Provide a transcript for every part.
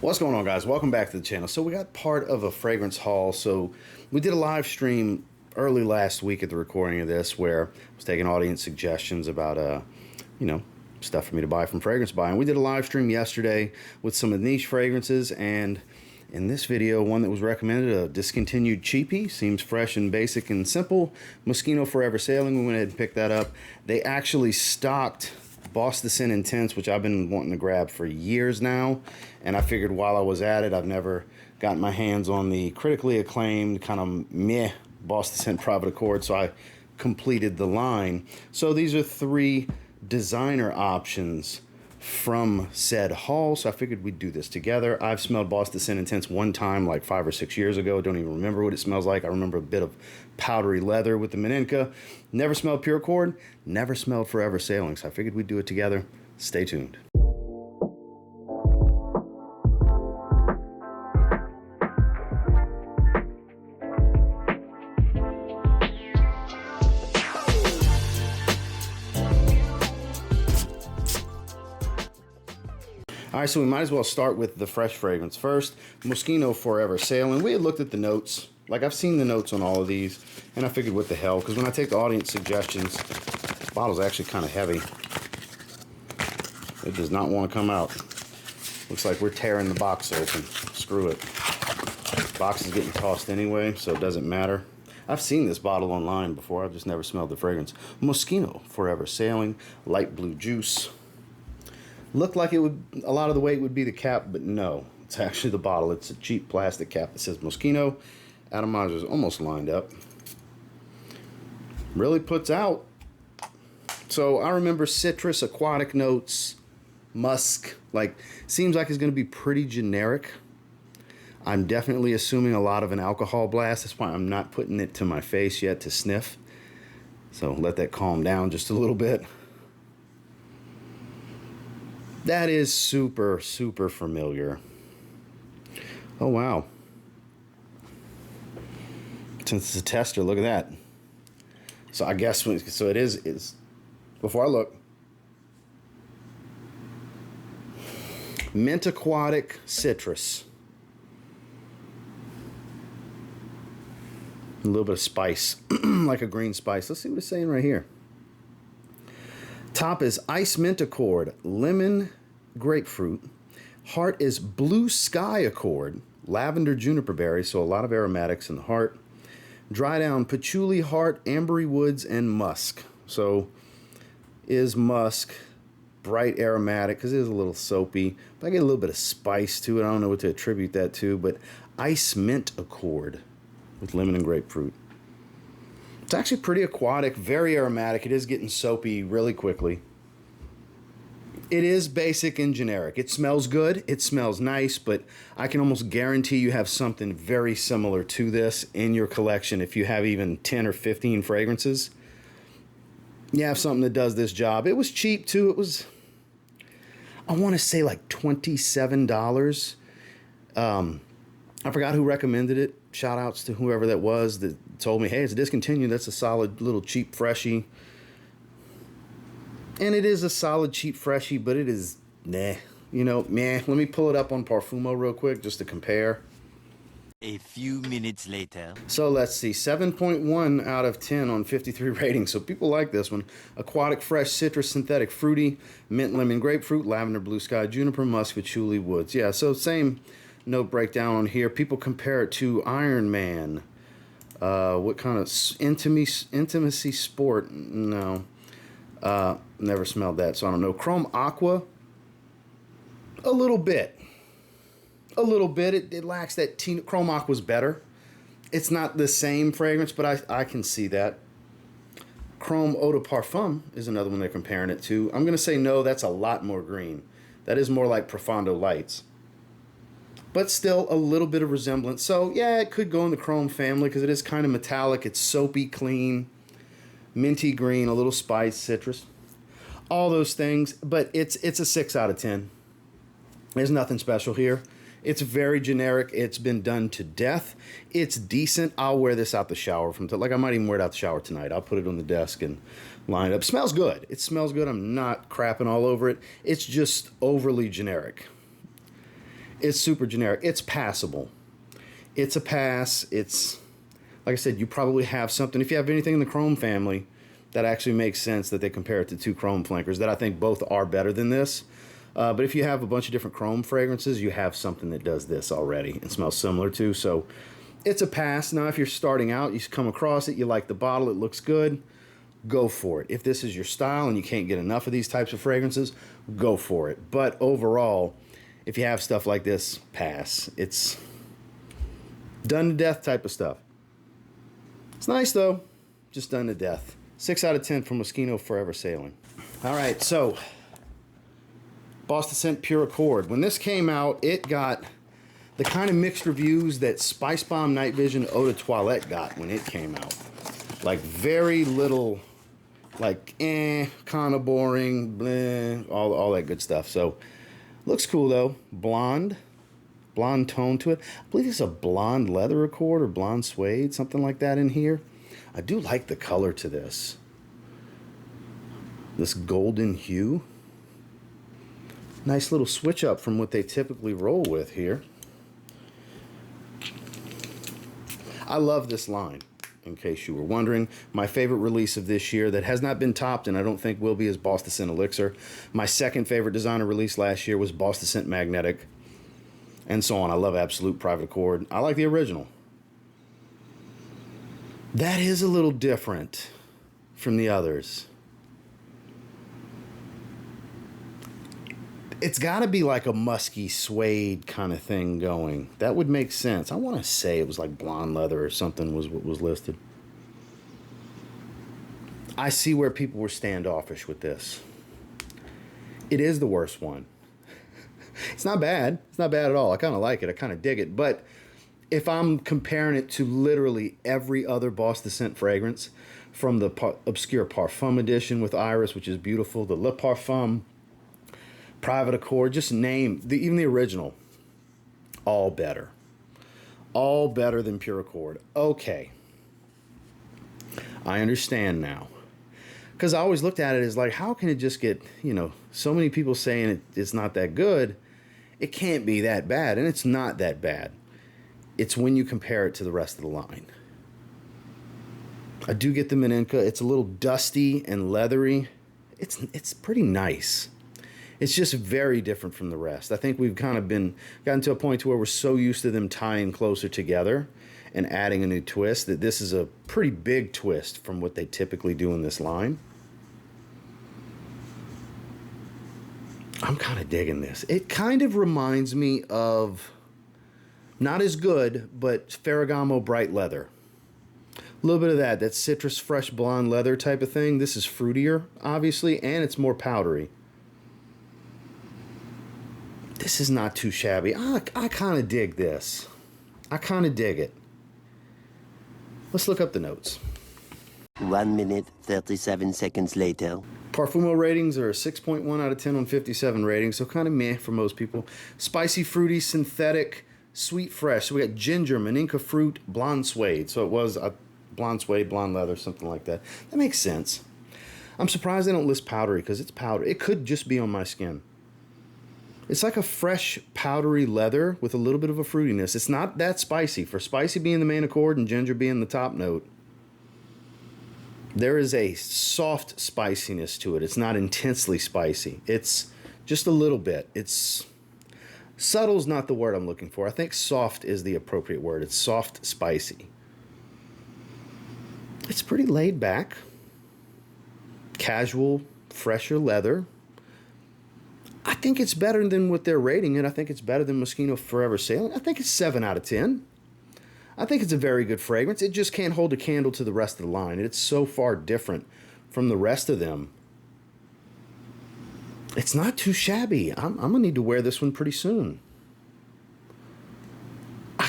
What's going on, guys? Welcome back to the channel. So we got part of a fragrance haul. So we did a live stream early last week at the recording of this where I was taking audience suggestions about stuff for me to buy from Fragrance Buy. And we did a live stream yesterday with some of the niche fragrances, and in this video, one that was recommended, a discontinued cheapie, seems fresh and basic and simple, Moschino Forever Sailing. We went ahead and picked that up. They actually stocked Boss the Sin Intense, which I've been wanting to grab for years now, and I figured while I was at it, I've never gotten my hands on the critically acclaimed kind of meh Boss the Sin Private Accord, so I completed the line. So these are three designer options from said haul, so I figured we'd do this together. I've smelled Boss the Sin Intense one time like 5 or 6 years ago. Don't even remember what it smells like. I remember a bit of powdery leather with the Meninka. Never smelled Pure Accord, never smelled Forever Sailing, so I figured we'd do it together. Stay tuned. All right, so we might as well start with the fresh fragrance first. Moschino Forever Sailing. We had looked at the notes. Like, I've seen the notes on all of these, and I figured what the hell, because when I take the audience suggestions, this bottle's actually kind of heavy. It does not want to come out. Looks like we're tearing the box open. Screw it. Box is getting tossed anyway, so it doesn't matter. I've seen this bottle online before. I've just never smelled the fragrance. Moschino Forever Sailing, light blue juice. Looked like it would, a lot of the weight would be the cap, but no. It's actually the bottle. It's a cheap plastic cap that says Moschino. Atomizer's almost lined up. Really puts out. So I remember citrus, aquatic notes, musk. Like, seems like it's going to be pretty generic. I'm definitely assuming a lot of an alcohol blast. That's why I'm not putting it to my face yet to sniff. So let that calm down just a little bit. That is super, super familiar. Oh, wow. Since it's a tester, look at that. So I guess, so it is, before I look. Mint aquatic citrus. A little bit of spice, like a green spice. Let's see what it's saying right here. Top is Ice Mint Accord, Lemon Grapefruit. Heart is Blue Sky Accord, Lavender Juniper Berry, so a lot of aromatics in the heart. Dry down Patchouli, Heart, Ambery Woods, and Musk. So is musk, bright aromatic, because it is a little soapy, but I get a little bit of spice to it. I don't know what to attribute that to, but Ice Mint Accord with lemon and grapefruit. It's actually pretty aquatic, very aromatic. It is getting soapy really quickly. It is basic and generic. It smells good. It smells nice, but I can almost guarantee you have something very similar to this in your collection. If you have even 10 or 15 fragrances, you have something that does this job. It was cheap too. It was, I want to say like $27. I forgot who recommended it. Shout outs to whoever that was that told me, hey, it's discontinued. That's a solid little cheap freshie. And it is a solid cheap freshie, but it is nah. You know, meh. Let me pull it up on Parfumo real quick just to compare. A few minutes later. So let's see, 7.1 out of 10 on 53 ratings. So people like this one. Aquatic, fresh, citrus, synthetic, fruity, mint, lemon, grapefruit, lavender, blue sky, juniper, musk, patchouli, woods. Yeah, so same note breakdown on here. People compare it to Iron Man. What kind of intimacy sport? No. Never smelled that, so I don't know. Chrome Aqua. A little bit. A little bit. It lacks that Chrome Aqua's better. It's not the same fragrance, but I can see that. Chrome Eau de Parfum is another one they're comparing it to. I'm going to say no, that's a lot more green. That is more like Profondo Lights. But still a little bit of resemblance. So yeah, it could go in the Chrome family because it is kind of metallic. It's soapy, clean, minty green, a little spice, citrus. All those things, but it's a 6 out of 10. There's nothing special here. It's very generic. It's been done to death. It's decent. I'll wear this out the shower like I might even wear it out the shower tonight. I'll put it on the desk and line it up. Smells good. It smells good. I'm not crapping all over it. It's just overly generic. It's super generic. It's passable. It's a pass. It's, like I said, you probably have something. If you have anything in the chrome family, that actually makes sense that they compare it to two chrome flankers that I think both are better than this. But if you have a bunch of different chrome fragrances, you have something that does this already and smells similar to. So it's a pass. Now, if you're starting out, you come across it, you like the bottle, it looks good, go for it. If this is your style and you can't get enough of these types of fragrances, go for it. But overall, if you have stuff like this, pass. It's done to death type of stuff. It's nice though, just done to death. 6 out of 10 from Moschino Forever Sailing. All right, so Boston Scent Pure Accord. When this came out, it got the kind of mixed reviews that Spice Bomb Night Vision Eau de Toilette got when it came out. Like very little, like kind of boring, bleh, all that good stuff. So looks cool though. Blonde tone to it. I believe it's a blonde leather accord or blonde suede, something like that in here. I do like the color to this. This golden hue. Nice little switch up from what they typically roll with here. I love this line, in case you were wondering. My favorite release of this year that has not been topped and I don't think will be is Boston Scent Elixir. My second favorite designer release last year was Boston Scent Magnetic. And so on. I love Absolute Private Accord. I like the original. That is a little different from the others. It's got to be like a musky suede kind of thing going. That would make sense. I want to say it was like blonde leather or something was what was listed. I see where people were standoffish with this. It is the worst one. It's not bad. It's not bad at all. I kind of like it. I kind of dig it. But if I'm comparing it to literally every other Boston Scent fragrance, from the Obscure Parfum edition with Iris, which is beautiful, the Le Parfum, Private Accord, just name, even the original, all better. All better than Pure Accord. Okay. I understand now. Because I always looked at it as like, how can it just get, so many people saying it's not that good. It can't be that bad, and it's not that bad. It's when you compare it to the rest of the line. I do get the Meninka. It's a little dusty and leathery. It's pretty nice. It's just very different from the rest. I think we've kind of gotten to a point to where we're so used to them tying closer together and adding a new twist that this is a pretty big twist from what they typically do in this line. I'm kind of digging this. It kind of reminds me of, not as good, but Ferragamo Bright Leather. A little bit of that citrus fresh blonde leather type of thing. This is fruitier, obviously, and it's more powdery. This is not too shabby. I kind of dig this. I kind of dig it. Let's look up the notes. 1 minute, 37 seconds later. Parfumo ratings are a 6.1 out of 10 on 57 ratings, so kind of meh for most people. Spicy, fruity, synthetic, sweet, fresh. So we got ginger, Meninka fruit, blonde suede. So it was a blonde suede, blonde leather, something like that. That makes sense. I'm surprised they don't list powdery because it's powder. It could just be on my skin. It's like a fresh, powdery leather with a little bit of a fruitiness. It's not that spicy. For spicy being the main accord and ginger being the top note, there is a soft spiciness to it. It's not intensely spicy. It's just a little bit. It's subtle is not the word I'm looking for. I think soft is the appropriate word. It's soft spicy. It's pretty laid back. Casual, fresher leather. I think it's better than what they're rating it. I think it's better than Moschino Forever Sailing. I think it's 7 out of 10. I think it's a very good fragrance. It just can't hold a candle to the rest of the line. It's so far different from the rest of them. It's not too shabby. I'm going to need to wear this one pretty soon. I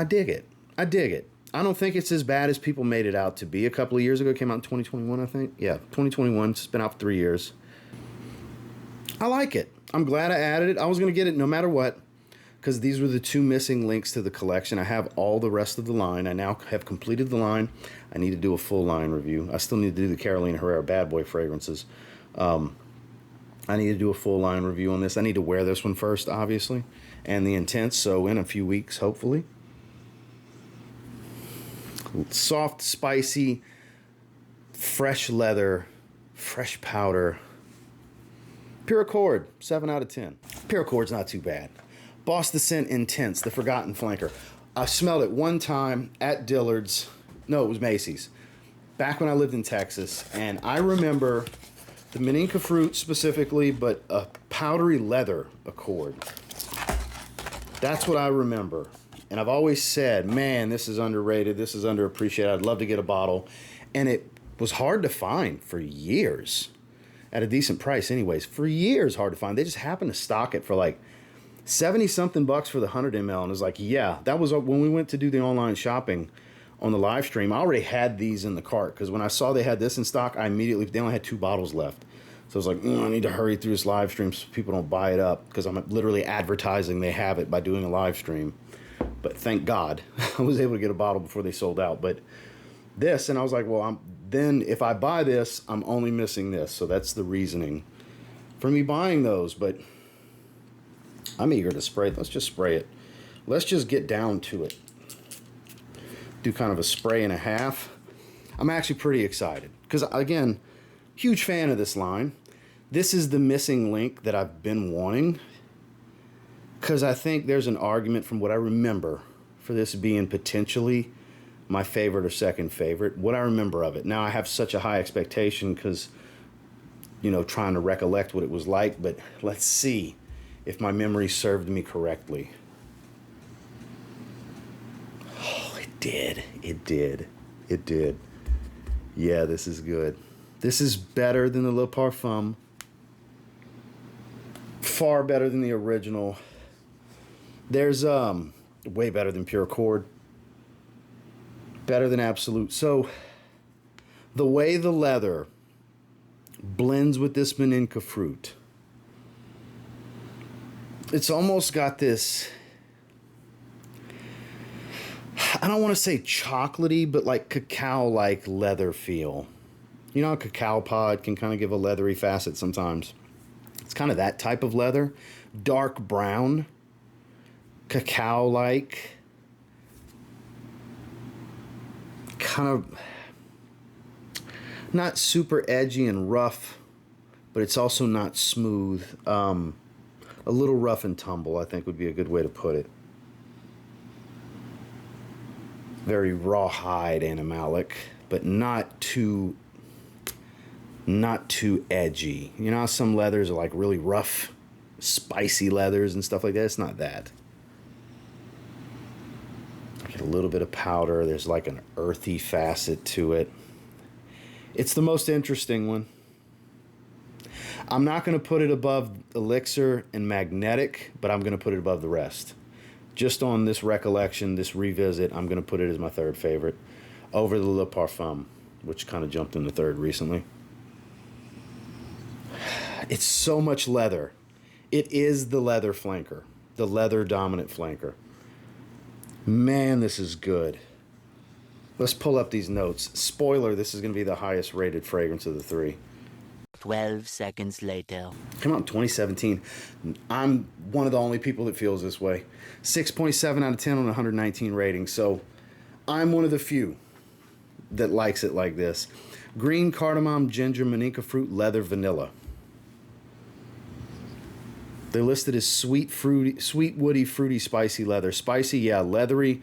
dig it. I dig it. I don't think it's as bad as people made it out to be. A couple of years ago, it came out in 2021, I think. Yeah, 2021. It's been out for 3 years. I like it. I'm glad I added it. I was going to get it no matter what, because these were the two missing links to the collection. I have all the rest of the line. I now have completed the line. I need to do a full line review. I still need to do the Carolina Herrera Bad Boy fragrances. I need to do a full line review on this. I need to wear this one first, obviously, and the Intense, so in a few weeks, hopefully. Soft, spicy, fresh leather, fresh powder. Pure Accord, 7 out of 10. Pure Accord's not too bad. Boss the Scent Intense, the Forgotten Flanker. I smelled it one time at Dillard's. No, it was Macy's. Back when I lived in Texas. And I remember the Maninka fruit specifically, but a powdery leather Accord. That's what I remember. And I've always said, man, this is underrated. This is underappreciated. I'd love to get a bottle. And it was hard to find for years. At a decent price anyways. For years, hard to find. They just happened to stock it for like 70 something bucks for the 100 ml. And it was like, yeah, that was when we went to do the online shopping on the live stream. I already had these in the cart because when I saw they had this in stock, I immediately, they only had 2 bottles left. So I was like, I need to hurry through this live stream so people don't buy it up because I'm literally advertising they have it by doing a live stream. But thank God I was able to get a bottle before they sold out. But this, and I was like, well, then if I buy this, I'm only missing this. So that's the reasoning for me buying those. But I'm eager to spray it. Let's just spray it. Let's just get down to it. Do kind of a spray and a half. I'm actually pretty excited because, again, huge fan of this line. This is the missing link that I've been wanting because I think there's an argument from what I remember for this being potentially my favorite or second favorite. What I remember of it. Now, I have such a high expectation because, trying to recollect what it was like, but let's see if my memory served me correctly. Oh, it did. It did. It did. Yeah, this is good. This is better than the Le Parfum. Far better than the original. There's way better than Pure Accord. Better than Absolute. So the way the leather blends with this Maninka fruit, it's almost got this, I don't want to say chocolatey, but like cacao-like leather feel. You know, a cacao pod can kind of give a leathery facet sometimes. It's kind of that type of leather. Dark brown, cacao-like, kind of not super edgy and rough, but it's also not smooth. A little rough and tumble, I think, would be a good way to put it. Very rawhide animalic, but not too edgy. You know how some leathers are like really rough, spicy leathers and stuff like that? It's not that. I get a little bit of powder. There's like an earthy facet to it. It's the most interesting one. I'm not going to put it above Elixir and Magnetic, but I'm going to put it above the rest. Just on this recollection, this revisit, I'm going to put it as my third favorite over the Le Parfum, which kind of jumped into third recently. It's so much leather. It is the leather flanker, the leather dominant flanker. Man, this is good. Let's pull up these notes. Spoiler, this is going to be the highest rated fragrance of the three. 12 seconds later. Came out in 2017. I'm one of the only people that feels this way. 6.7 out of 10 on 119 ratings. So I'm one of the few that likes it like this. Green, cardamom, ginger, Maninka fruit, leather, vanilla. They're listed as sweet, woody, fruity, spicy leather. Spicy, yeah, leathery.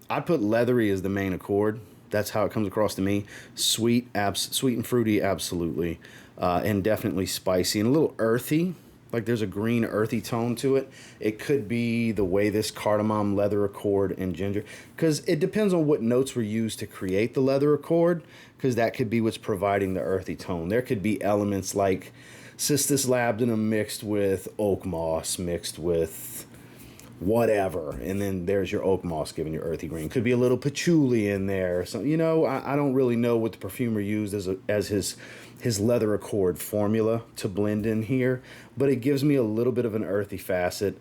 I'd put leathery as the main accord. That's how it comes across to me. Sweet and fruity, absolutely. And definitely spicy and a little earthy. Like there's a green earthy tone to it. It could be the way this cardamom, leather accord, and ginger. Because it depends on what notes were used to create the leather accord. Because that could be what's providing the earthy tone. There could be elements like Cistus labdanum mixed with oak moss, mixed with whatever, and then there's your oak moss giving you earthy green. Could be a little patchouli in there. So I don't really know what the perfumer used as his leather accord formula to blend in here, but it gives me a little bit of an earthy facet.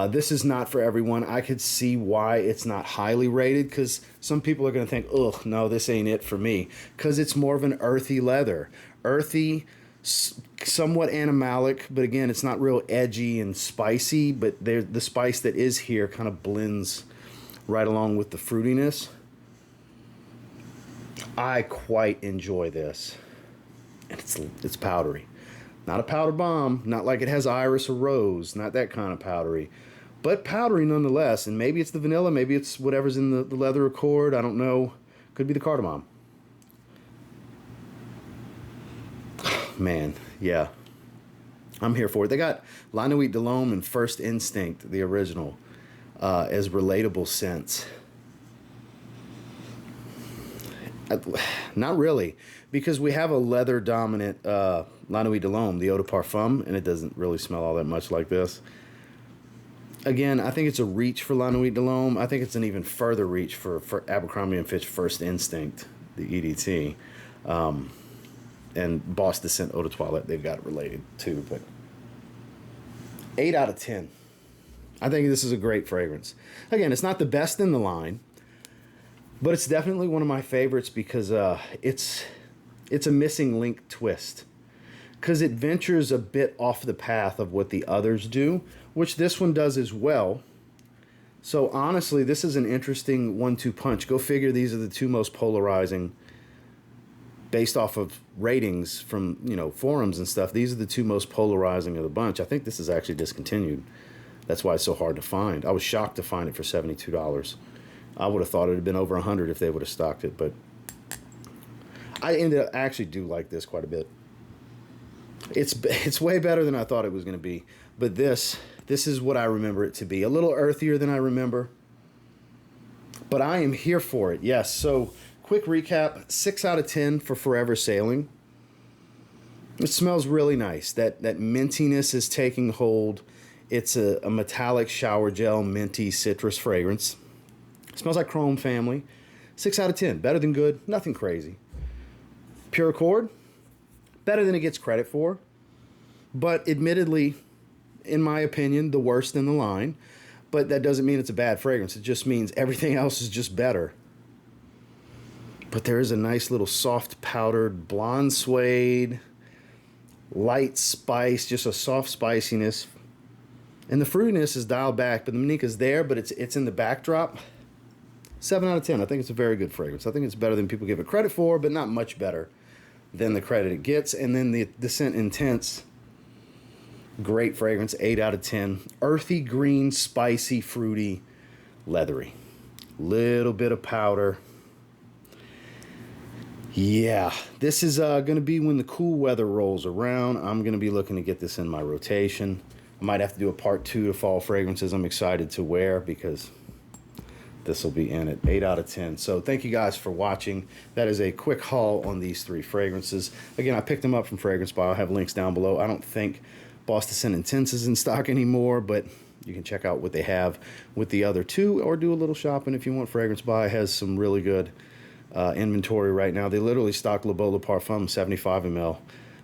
This is not for everyone. I could see why it's not highly rated, because some people are going to think, ugh, no, this ain't it for me, because it's more of an earthy leather. Earthy, somewhat animalic, but again, it's not real edgy and spicy, but the spice that is here kind of blends right along with the fruitiness. I quite enjoy this. And it's powdery. Not a powder bomb, not like it has iris or rose, not that kind of powdery, but powdery nonetheless. And maybe it's the vanilla, maybe it's whatever's in the leather accord, I don't know. Could be the cardamom. Man, yeah. I'm here for it. They got La Nuit de l'Homme and First Instinct, the original, as relatable scents. Not really, because we have a leather dominant La Nuit de l'Homme, the Eau de Parfum, and it doesn't really smell all that much like this. Again, I think it's a reach for La Nuit de l'Homme. I think it's an even further reach for Abercrombie & Fitch First Instinct, the EDT. And Boss de Scent Eau de Toilette, they've got it related too, but 8 out of 10. I think this is a great fragrance. Again, it's not the best in the line, but it's definitely one of my favorites because it's a missing link twist. Because it ventures a bit off the path of what the others do, which this one does as well. So honestly, this is an interesting 1-2 punch. Go figure, these are the two most polarizing, based off of ratings from, forums and stuff. These are the two most polarizing of the bunch. I think this is actually discontinued. That's why it's so hard to find. I was shocked to find it for $72. I would have thought it would have been over $100 if they would have stocked it, but I actually do like this quite a bit. It's way better than I thought it was going to be, but this is what I remember it to be. A little earthier than I remember, but I am here for it. Yes, so quick recap, 6 out of 10 for Forever Sailing. It smells really nice. That mintiness is taking hold. It's a metallic shower gel minty citrus fragrance. It smells like Chrome Family. 6 out of 10. Better than good. Nothing crazy. Pure Accord. Better than it gets credit for. But admittedly, in my opinion, the worst in the line. But that doesn't mean it's a bad fragrance. It just means everything else is just better. But there is a nice little soft powdered blonde suede, light spice, just a soft spiciness. And the fruitiness is dialed back, but the Manica's there, but it's in the backdrop. 7 out of 10. I think it's a very good fragrance. I think it's better than people give it credit for, but not much better than the credit it gets. And then the Scent Intense, great fragrance, 8 out of 10. Earthy green, spicy, fruity, leathery. Little bit of powder. Yeah, this is going to be when the cool weather rolls around. I'm going to be looking to get this in my rotation. I might have to do a part 2 to fall fragrances I'm excited to wear because this will be in it. 8 out of 10. So thank you guys for watching. That is a quick haul on these 3 fragrances. Again, I picked them up from Fragrance Buy. I'll have links down below. I don't think Boss de Scent Intense is in stock anymore, but you can check out what they have with the other 2 or do a little shopping if you want. Fragrance Buy has some really good inventory right now. They literally stocked Le Beau Le Parfum 75 ml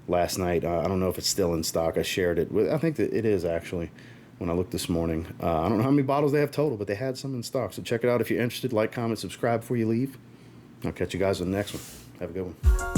last night. I don't know if it's still in stock. I shared it with, I think that it is actually when I looked this morning. I don't know how many bottles they have total, but they had some in stock. So check it out if you're interested. Like, comment, subscribe before you leave. I'll catch you guys on the next one. Have a good one.